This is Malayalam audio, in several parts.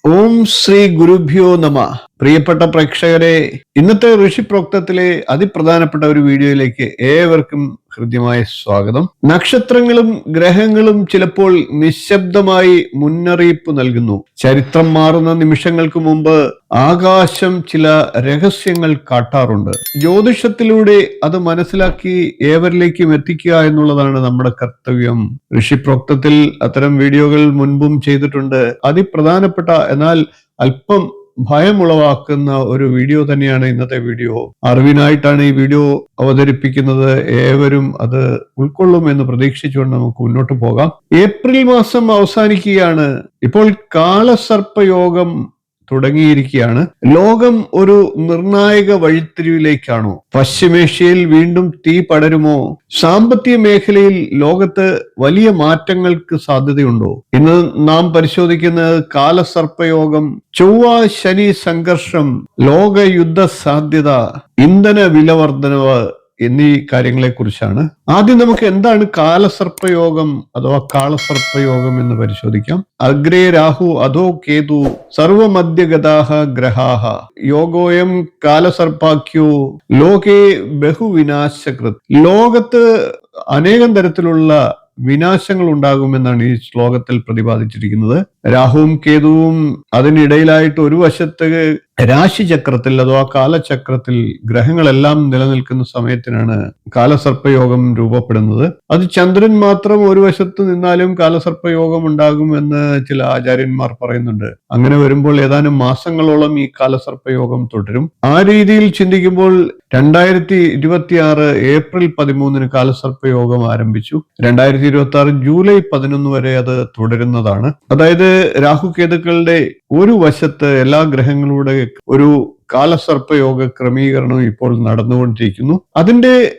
ഓം ശ്രീ ഗുരുഭ്യോ നമ. പ്രിയപ്പെട്ട പ്രേക്ഷകരെ, ഇന്നത്തെ ഋഷിപ്രോക്തത്തിലെ അതിപ്രധാനപ്പെട്ട ഒരു വീഡിയോയിലേക്ക് ഏവർക്കും ഹൃദ്യമായ സ്വാഗതം. നക്ഷത്രങ്ങളും ഗ്രഹങ്ങളും ചിലപ്പോൾ നിശബ്ദമായി മുന്നറിയിപ്പ് നൽകുന്നു. ചരിത്രം മാറുന്ന നിമിഷങ്ങൾക്ക് മുമ്പ് ആകാശം ചില രഹസ്യങ്ങൾ കാട്ടാറുണ്ട്. ജ്യോതിഷത്തിലൂടെ അത് മനസ്സിലാക്കി ഏവരിലേക്കും എത്തിക്കുക എന്നുള്ളതാണ് നമ്മുടെ കർത്തവ്യം. ഋഷിപ്രോക്തത്തിൽ അത്തരം വീഡിയോകൾ മുൻപും ചെയ്തിട്ടുണ്ട്. അതിപ്രധാനപ്പെട്ട എന്നാൽ അല്പം ഭയമുളവാക്കുന്ന ഒരു വീഡിയോ തന്നെയാണ് ഇന്നത്തെ വീഡിയോ. അറിവിനായിട്ടാണ് ഈ വീഡിയോ അവതരിപ്പിക്കുന്നത്. ഏവരും അത് ഉൾക്കൊള്ളും എന്ന് പ്രതീക്ഷിച്ചുകൊണ്ട് നമുക്ക് മുന്നോട്ട് പോകാം. ഏപ്രിൽ മാസം അവസാനിക്കുകയാണ്. ഇപ്പോൾ കാലസർപ്പയോഗം തുടങ്ങിയിരിക്കുകയാണ്. ലോകം ഒരു നിർണായക വഴിത്തിരിവിലേക്കാണോ? പശ്ചിമേഷ്യയിൽ വീണ്ടും തീ പടരുമോ? സാമ്പത്തിക മേഖലയിൽ ലോകത്ത് വലിയ മാറ്റങ്ങൾക്ക് സാധ്യതയുണ്ടോ? ഇന്ന് നാം പരിശോധിക്കുന്നത് കാലസർപ്പയോഗം, ചൊവ്വ ശനി സംഘർഷം, ലോകയുദ്ധ സാധ്യത, ഇന്ധന വില വർധനവ് എന്നീ കാര്യങ്ങളെ കുറിച്ചാണ്. ആദ്യം നമുക്ക് എന്താണ് കാലസർപ്പയോഗം അഥവാ കാളസർപ്പയോഗം എന്ന് പരിശോധിക്കാം. അഗ്രേ രാഹു അധോ കേതു സർവമധ്യഗതാഹ ഗ്രഹാഹ യോഗോയം കാലസർപ്പാഖ്യോ ലോകേ ബഹുവിനാശകൃത്. ലോകത്ത് അനേകം തരത്തിലുള്ള വിനാശങ്ങൾ ഉണ്ടാകുമെന്നാണ് ഈ ശ്ലോകത്തിൽ പ്രതിപാദിച്ചിരിക്കുന്നത്. രാഹുവും കേതുവും അതിനിടയിലായിട്ട് ഒരു വശത്ത് രാശിചക്രത്തിൽ അഥവാ കാലചക്രത്തിൽ ഗ്രഹങ്ങളെല്ലാം നിലനിൽക്കുന്ന സമയത്തിനാണ് കാലസർപ്പയോഗം രൂപപ്പെടുന്നത്. അത് ചന്ദ്രൻ മാത്രം ഒരു വശത്ത് നിന്നാലും കാലസർപ്പയോഗം ഉണ്ടാകുമെന്ന് ചില ആചാര്യന്മാർ പറയുന്നുണ്ട്. അങ്ങനെ വരുമ്പോൾ ഏതാനും മാസങ്ങളോളം ഈ കാലസർപ്പയോഗം തുടരും. ആ രീതിയിൽ ചിന്തിക്കുമ്പോൾ 2026 ഏപ്രിൽ 13 കാലസർപ്പയോഗം ആരംഭിച്ചു. 2026 ജൂലൈ 11 വരെ അത് തുടരുന്നതാണ്. അതായത് രാഹുകേതുക്കളുടെ ഒരു വശത്ത് എല്ലാ ഗ്രഹങ്ങളുടെ ഒരു കാലസർപ്പയോഗ ക്രമീകരണം ഇപ്പോൾ നടന്നുകൊണ്ടിരിക്കുന്നു. അതിന്റെ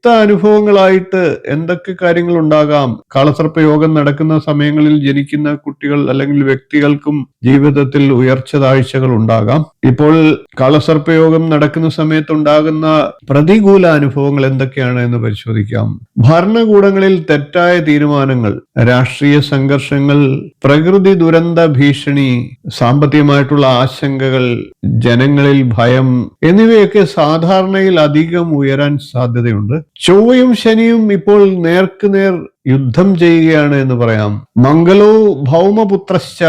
അനുഭവങ്ങളായിട്ട് എന്തൊക്കെ കാര്യങ്ങൾ ഉണ്ടാകാം? കാലസർപ്പയോഗം നടക്കുന്ന സമയങ്ങളിൽ ജനിക്കുന്ന കുട്ടികൾ അല്ലെങ്കിൽ വ്യക്തികൾക്കും ജീവിതത്തിൽ ഉയർച്ച താഴ്ചകൾ ഉണ്ടാകാം. ഇപ്പോൾ കാലസർപ്പയോഗം നടക്കുന്ന സമയത്തുണ്ടാകുന്ന പ്രതികൂല അനുഭവങ്ങൾ എന്തൊക്കെയാണ് എന്ന് പരിശോധിക്കാം. ഭരണകൂടങ്ങളിൽ തെറ്റായ തീരുമാനങ്ങൾ, രാഷ്ട്രീയ സംഘർഷങ്ങൾ, പ്രകൃതി ദുരന്ത ഭീഷണി, സാമ്പത്തികമായിട്ടുള്ള ആശങ്കകൾ, ജനങ്ങളിൽ ഭയം എന്നിവയൊക്കെ സാധാരണയിൽ അധികം ഉയരാൻ സാധ്യതയുണ്ട്. ചൊവ്വയും ശനിയും ഇപ്പോൾ നേർക്കുനേർ യുദ്ധം ചെയ്യുകയാണ് എന്ന് പറയാം. മംഗളോ ഭൗമപുത്രശ്ച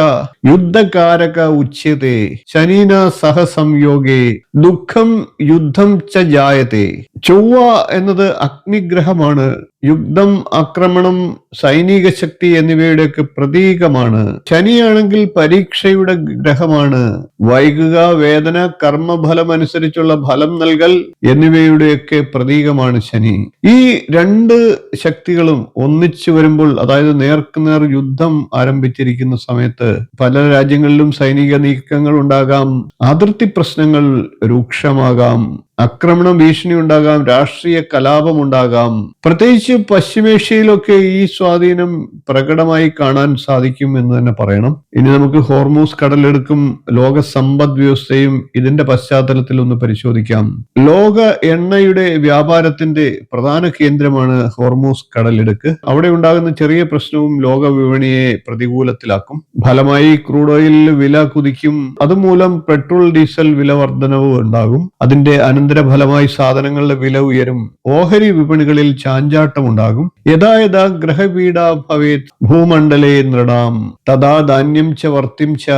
യുദ്ധകാരക ഉച്യത്തെ ശനീന സഹ സംയോഗേ ദുഃഖം യുദ്ധം ച ജായത്തെ. ചൊവ്വ എന്നത് അഗ്നിഗ്രഹമാണ്. യുദ്ധം, ആക്രമണം, സൈനിക ശക്തി എന്നിവയുടെയൊക്കെ പ്രതീകമാണ്. ശനിയാണെങ്കിൽ പരീക്ഷയുടെ ഗ്രഹമാണ്. വൈകുക, വേദന, കർമ്മഫലം അനുസരിച്ചുള്ള ഫലം നൽകൽ എന്നിവയുടെയൊക്കെ പ്രതീകമാണ് ശനി. ഈ രണ്ട് ശക്തികളും ഒന്നിച്ചു വരുമ്പോൾ, അതായത് നേർക്കുനേർ യുദ്ധം ആരംഭിച്ചിരിക്കുന്ന സമയത്ത് പല രാജ്യങ്ങളിലും സൈനിക നീക്കങ്ങൾ ഉണ്ടാകാം, അതിർത്തി പ്രശ്നങ്ങൾ രൂക്ഷമാകാം, ആക്രമണ ഭീഷണി ഉണ്ടാകാം, രാഷ്ട്രീയ കലാപം ഉണ്ടാകാം. പ്രത്യേകിച്ച് പശ്ചിമേഷ്യയിലൊക്കെ ഈ സ്വാധീനം പ്രകടമായി കാണാൻ സാധിക്കും എന്ന് തന്നെ പറയണം. ഇനി നമുക്ക് ഹോർമൂസ് കടലെടുക്കും ലോക സമ്പദ് വ്യവസ്ഥയും ഇതിന്റെ പശ്ചാത്തലത്തിൽ ഒന്ന് പരിശോധിക്കാം. ലോക എണ്ണയുടെ വ്യാപാരത്തിന്റെ പ്രധാന കേന്ദ്രമാണ് ഹോർമൂസ് കടലെടുക്ക്. അവിടെ ഉണ്ടാകുന്ന ചെറിയ പ്രശ്നവും ലോക വിപണിയെ പ്രതികൂലത്തിലാക്കും. ഫലമായി ക്രൂഡ് ഓയിൽ വില കുതിക്കും. അതുമൂലം പെട്രോൾ, ഡീസൽ വില വർധനവ് ഉണ്ടാകും. അതിന്റെ ഫലമായി സാധനങ്ങളുടെ വില ഉയരും. ഓഹരി വിപണികളിൽ ചാഞ്ചാട്ടം ഉണ്ടാകും. യഥാ യഥാ ഗ്രഹപീഡ ഭവേത് ഭൂമണ്ഡലേ നൃണാം തഥാ ധാന്യം ച വർത്തിം ച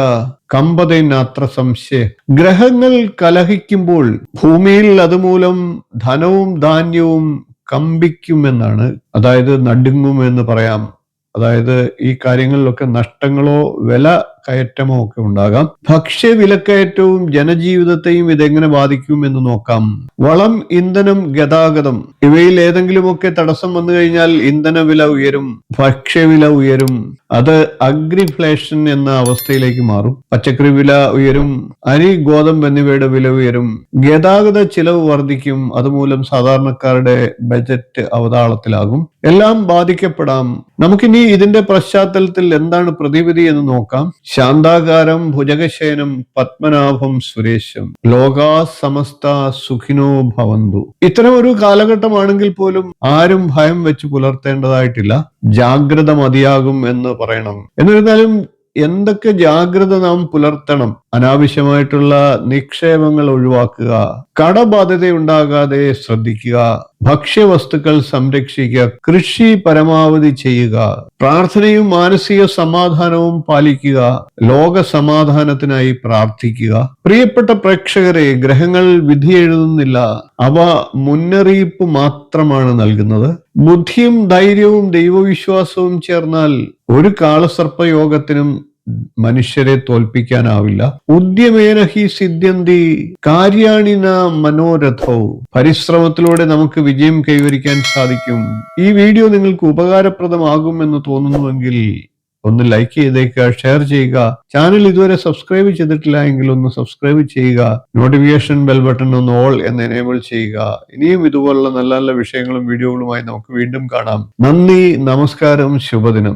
കമ്പതേനാത്ര സംശയ. ഗ്രഹങ്ങൾ കലഹിക്കുമ്പോൾ ഭൂമിയിൽ അതുമൂലം ധനവും ധാന്യവും കമ്പിക്കുമെന്നാണ്, അതായത് നടുങ്ങുമെന്ന് പറയാം. അതായത് ഈ കാര്യങ്ങളിലൊക്കെ നഷ്ടങ്ങളോ വില കയറ്റമോ ഒക്കെ ഉണ്ടാകാം. ഭക്ഷ്യ വിലക്കയറ്റവും ജനജീവിതത്തെയും ഇതെങ്ങനെ ബാധിക്കും എന്ന് നോക്കാം. വളം, ഇന്ധനം, ഗതാഗതം ഇവയിൽ ഏതെങ്കിലുമൊക്കെ തടസ്സം വന്നു കഴിഞ്ഞാൽ ഇന്ധന വില ഉയരും, ഭക്ഷ്യവില ഉയരും. അത് അഗ്രിഫ്ലേഷൻ എന്ന അവസ്ഥയിലേക്ക് മാറും. പച്ചക്കറി വില ഉയരും, അരി, ഗോതമ്പ് എന്നിവയുടെ വില ഉയരും. ഗതാഗത ചിലവ് വർദ്ധിക്കും. അതുമൂലം സാധാരണക്കാരുടെ ബജറ്റ് അവതാളത്തിലാകും. എല്ലാം ബാധിക്കപ്പെടാം. നമുക്കിനി ഇതിന്റെ പശ്ചാത്തലത്തിൽ എന്താണ് പ്രതിവിധി എന്ന് നോക്കാം. ശാന്താകാരം ഭുജഗശയനം പത്മനാഭം സുരേശം ലോകാ സമസ്ത സുഖിനോ ഭവന്തു. ഇത്തരം ഒരു കാലഘട്ടമാണെങ്കിൽ പോലും ആരും ഭയം വെച്ച് പുലർത്തേണ്ടതായിട്ടില്ല. ജാഗ്രത മതിയാകും എന്ന് പറയണം. എന്നിരുന്നാലും എന്തൊക്കെ ജാഗ്രത നാം പുലർത്തണം? അനാവശ്യമായിട്ടുള്ള നിക്ഷേപങ്ങൾ ഒഴിവാക്കുക, കടബാധ്യത ഉണ്ടാകാതെ ശ്രദ്ധിക്കുക, ഭക്ഷ്യവസ്തുക്കൾ സംരക്ഷിക്കുക, കൃഷി പരമാവധി ചെയ്യുക, പ്രാർത്ഥനയും മാനസിക സമാധാനവും പാലിക്കുക, ലോക സമാധാനത്തിനായി പ്രാർത്ഥിക്കുക. പ്രിയപ്പെട്ട പ്രേക്ഷകരെ, ഗ്രഹങ്ങൾ വിധി എഴുതുന്നില്ല, അവ മുന്നറിയിപ്പ് മാത്രമാണ് നൽകുന്നത്. ബുദ്ധിയും ധൈര്യവും ദൈവവിശ്വാസവും ചേർന്നാൽ ഒരു കാളസർപ്പയോഗത്തിനും മനുഷ്യരെ തോൽപ്പിക്കാനാവില്ല. ഉദ്യമേന ഹി സിദ്ധ്യന്തി കാര്യാണിന മനോരഥവും. പരിശ്രമത്തിലൂടെ നമുക്ക് വിജയം കൈവരിക്കാൻ സാധിക്കും. ഈ വീഡിയോ നിങ്ങൾക്ക് ഉപകാരപ്രദമാകുമെന്ന് തോന്നുന്നുവെങ്കിൽ ഒന്ന് ലൈക്ക് ചെയ്തേക്കുക, ഷെയർ ചെയ്യുക. ചാനൽ ഇതുവരെ സബ്സ്ക്രൈബ് ചെയ്തിട്ടില്ല എങ്കിൽ ഒന്ന് സബ്സ്ക്രൈബ് ചെയ്യുക. നോട്ടിഫിക്കേഷൻ ബെൽ ബട്ടൺ ഒന്ന് ഓൾ എന്ന് എനേബിൾ ചെയ്യുക. ഇനിയും ഇതുപോലുള്ള നല്ല നല്ല വിഷയങ്ങളും വീഡിയോകളുമായി നമുക്ക് വീണ്ടും കാണാം. നന്ദി, നമസ്കാരം, ശുഭദിനം.